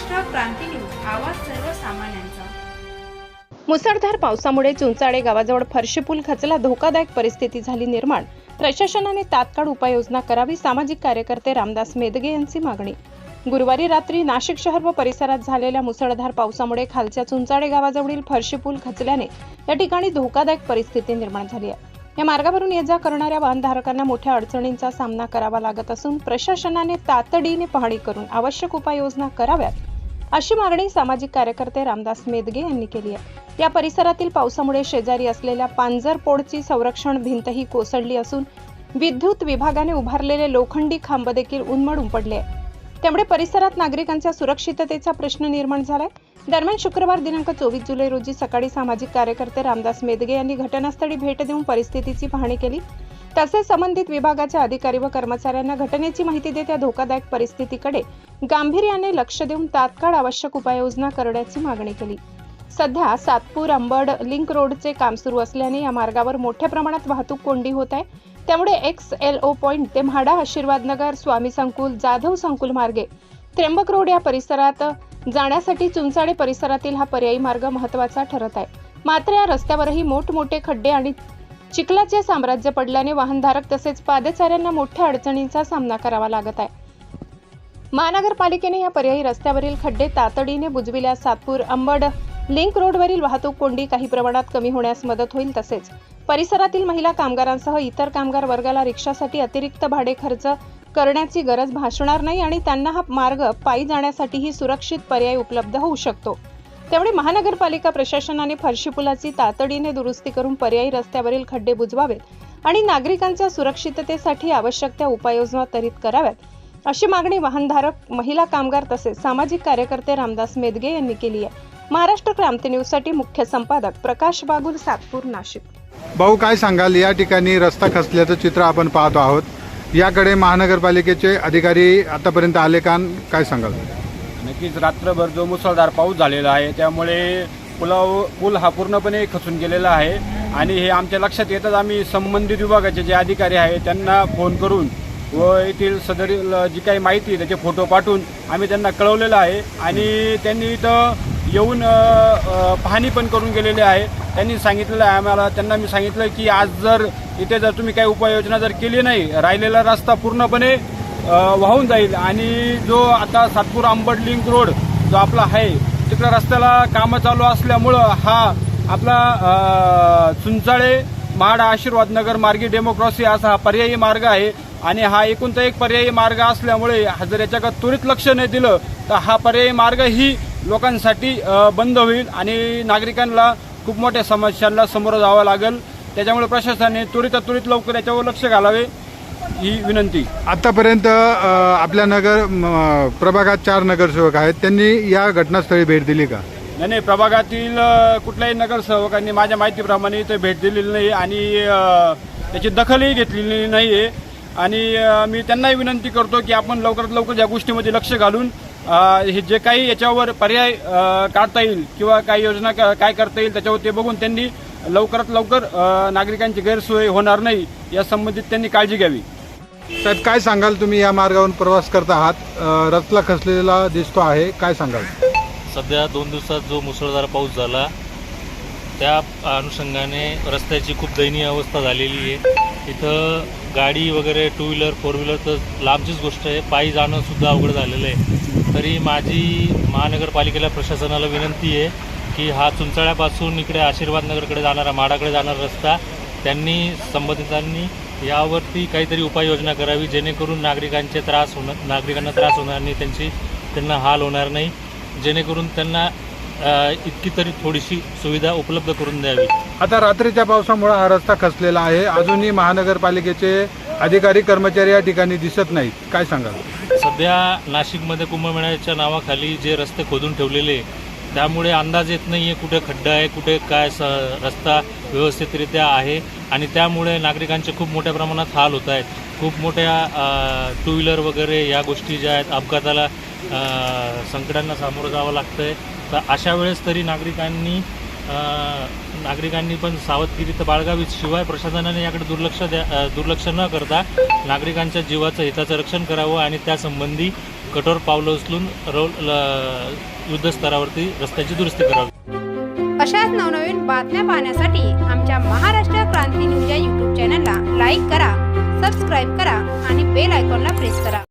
महाराष्ट्र क्रांती news, आवाज सर्वसामान्यांचा। मुसळधार पावसामुळे चुंचाळे गावाजवळ फरशी पूल खचला, धोकादायक परिस्थिती झाली निर्माण। प्रशासनाने तात्काळ उपाययोजना करावी, सामाजिक कार्यकर्ते रामदास मेदगे यांची मागणी। गुरुवारी रात्री नाशिक शहर व परिसरात झालेल्या मुसळधार पावसामुळे खालच्या चुंचाळे गावाजवळील फरशी पूल खचल्याने या ठिकाणी धोकादायक परिस्थिती निर्माण झाली आहे। या मार्गावरून ये जा करणाऱ्या वाहनधारकांना मोठ्या अडचणींचा सामना करावा लागत असून प्रशासनाने तातडीने पाहणी करून आवश्यक उपाययोजना कराव्यात, अशी मागणी सामाजिक कार्यकर्ते रामदास मेदगे यांनी केली आहे। या परिसरातील पावसामुळे शेजारी असलेल्या पांजरपोडची संरक्षण भिंतही कोसळली असून विद्युत विभागाने उभारलेले लोखंडी खांब देखील उन्मळून पडले आहे। त्यामुळे परिसरात नागरिकांच्या सुरक्षिततेचा प्रश्न निर्माण झालाय। दरम्यान शुक्रवार दिनांक 24 जुलै रोजी सकाळी सामाजिक कार्यकर्ते रामदास मेदगे यांनी घटनास्थळी भेट देऊन परिस्थितीची पाहणी केली। तसेच संबंधित विभागाच्या अधिकारी व कर्मचाऱ्यांना घटनेची माहिती देत या धोकादायक परिस्थितीकडे गांभीर्याने लक्ष देऊन तात्काळ आवश्यक उपाययोजना करण्याची मागणी केली। सध्या सातपूर अंबड लिंक रोडचे काम सुरू असल्याने या मार्गावर मोठ्या प्रमाणात वाहतूक कोंडी होत आहे। त्यामुळे XLO पॉइंट ते म्हाडा, आशीर्वाद नगर, स्वामी संकुल, जाधव संकुल मार्गे त्र्यंबक रोड या परिसरात जाण्यासाठी चुंचाळे परिसरातील हा पर्यायी मार्ग महत्त्वाचा ठरत आहे। मात्र या रस्त्यावरही मोठमोठे खड्डे आणि चिखलाचे साम्राज्य पडल्याने वाहनधारक तसेच पादचाऱ्यांना मोठ्या अडचणींचा सामना करावा लागत आहे। महानगरपालिकेने या पर्यायी रस्त्यावरील खड्डे तातडीने बुजविल्यास सातपूर अंबड लिंक रोडवरील वाहतूक कोंडी काही प्रमाणात कमी होण्यास मदत होईल। तसेच परिसरातील महिला कामगारांसह इतर कामगार वर्गाला रिक्षासाठी अतिरिक्त भाडे खर्च करण्याची गरज भासणार नाही आणि त्यांना हा मार्ग पायी जाण्यासाठीही सुरक्षित पर्याय उपलब्ध होऊ शकतो। त्यामुळे महानगरपालिका प्रशासनाने फरशी पुलाची तातडीने दुरुस्ती करून पर्यायी रस्त्यावरील खड्डे बुजवावेत आणि नागरिकांच्या सुरक्षिततेसाठी आवश्यक त्या उपाययोजना त्वरित कराव्यात, अशी मागणी वाहनधारक, महिला कामगार तसेच सामाजिक कार्यकर्ते रामदास मेदगे यांनी केली आहे। महाराष्ट्र क्रांती न्यूज साठी मुख्य संपादक प्रकाश बागुल, सातपूर, नाशिक। भाऊ, काय सांगाल? या ठिकाणी रस्ता खचल्याचं चित्र आपण पाहतो आहोत। याकडे महानगरपालिकेचे अधिकारी आतापर्यंत आले का? काय सांगाल? नक्कीच रात्रभर जो मुसळधार पाऊस झालेला आहे त्यामुळे पूल हा पूर्णपणे खचून गेलेला आहे आणि हे आमच्या लक्षात येताच आम्ही संबंधित विभागाचे जे अधिकारी आहेत त्यांना फोन करून व येथील सदरील जी काही माहिती त्याचे फोटो पाठवून आम्ही त्यांना कळवलेलं आहे आणि त्यांनी इथं येऊन पाहणी पण करून गेलेले आहे। त्यांनी सांगितलेलं आहे आम्हाला, त्यांना मी सांगितलं की आज जर इथे जर तुम्ही काही उपाययोजना जर केली नाही, राहिलेला रस्ता पूर्णपणे वाहून जाईल आणि जो आता सातपूर अंबड लिंक रोड जो आपला आहे तिकडे रस्त्याला कामं चालू असल्यामुळं हा आपला चुंचाळे म्हाडा, आशीर्वाद नगर मार्गी डेमोक्रॉसी असा हा पर्यायी मार्ग आहे आणि हा एकूणचा एक पर्यायी मार्ग असल्यामुळे जर याच्याकडे त्वरित लक्ष नाही दिलं तर हा पर्यायी मार्ग ही लोकांसाठी बंद होईल आणि नागरिकांना खूप मोठ्या समस्यांना समोर जावं लागेल। त्याच्यामुळे प्रशासनाने त्वरित लवकर याच्यावर लक्ष घालावे ही विनंती। आतापर्यंत आपल्या नगर प्रभागात 4 नगरसेवक आहेत, त्यांनी या घटनास्थळी भेट दिली का? नाही, प्रभागातील कुठल्याही नगरसेवकांनी माझ्या माहितीप्रमाणे इथे भेट दिलेली नाही आणि त्याची दखलही घेतलेली नाही आहे आणि मी त्यांनाही विनंती करतो की आपण लवकरात लवकर या गोष्टीमध्ये लक्ष घालून हे जे काही याच्यावर पर्याय काढता येईल किंवा काही योजना काय करता येईल त्याच्यावर ते बघून त्यांनी लवकरात लवकर नागरिकांची गैरसोय होणार नाही या संबंधित त्यांनी काळजी घ्यावी। साहेब, काय सांगाल? तुम्ही या मार्गावरून प्रवास करत आहात, रस्ता खचलेला दिसतो आहे, काय सांगाल? सध्या 2 दिवसात जो मुसळधार पाऊस झाला त्या अनुषंगाने रस्त्याची खूप दयनीय अवस्था झालेली आहे। इथं गाडी वगैरे 2 व्हीलर 4 व्हीलर तर लांबचीच गोष्ट आहे, पायी जाणं सुद्धा अवघड झालेलं आहे। तरी माझी महानगरपालिकेला प्रशासनाला विनंती आहे की हा चुंचाळ्यापासून इकडे आशीर्वाद नगरकडे जाणारा, म्हाडाकडे जाणारा रस्ता त्यांनी संबंधितांनी यावरती काहीतरी उपाययोजना करावी जेणेकरून नागरिकांना त्रास होणार नाही, त्यांना हाल होणार नाही, जेणेकरून त्यांना इतकी तरी थोडीशी सुविधा उपलब्ध करून द्यावी। आता रात्रीच्या पावसामुळे हा रस्ता खचलेला आहे, अजूनही महानगरपालिकेचे अधिकारी कर्मचारी या ठिकाणी दिसत नाहीत, काय सांगाल? सध्या नाशिकमध्ये कुंभमेळ्याच्या नावाखाली जे रस्ते खोदून ठेवलेले त्यामुळे अंदाज येत नाही आहे कुठे खड्डा आहे, कुठे काय रस्ता व्यवस्थितरित्या आहे आणि त्यामुळे नागरिकांचे खूप मोठ्या प्रमाणात हाल होत आहेत। खूप मोठ्या 2 व्हीलर वगैरे या गोष्टी ज्या आहेत अपघाताला संकटांना सामोरं जावं लागतं आहे। तर अशा वेळेस तरी नागरिकांनी नागरिकांनी पण सावधगिरी तर बाळगावी. शिवाय प्रशासनाने याकडे दुर्लक्ष न करता नागरिकांच्या जीवाचं हिताचं रक्षण करावं आणि त्यासंबंधी कठोर पावलं उचलून युद्धस्तरावरती रस्त्याची दुरुस्ती करावी. अशाच नवनवीन बातम्या पाहण्यासाठी आमच्या महाराष्ट्र क्रांती न्यूज या यूट्यूब चॅनलला लाईक करा, सबस्क्राईब करा आणि बेल आयकॉनला प्रेस करा.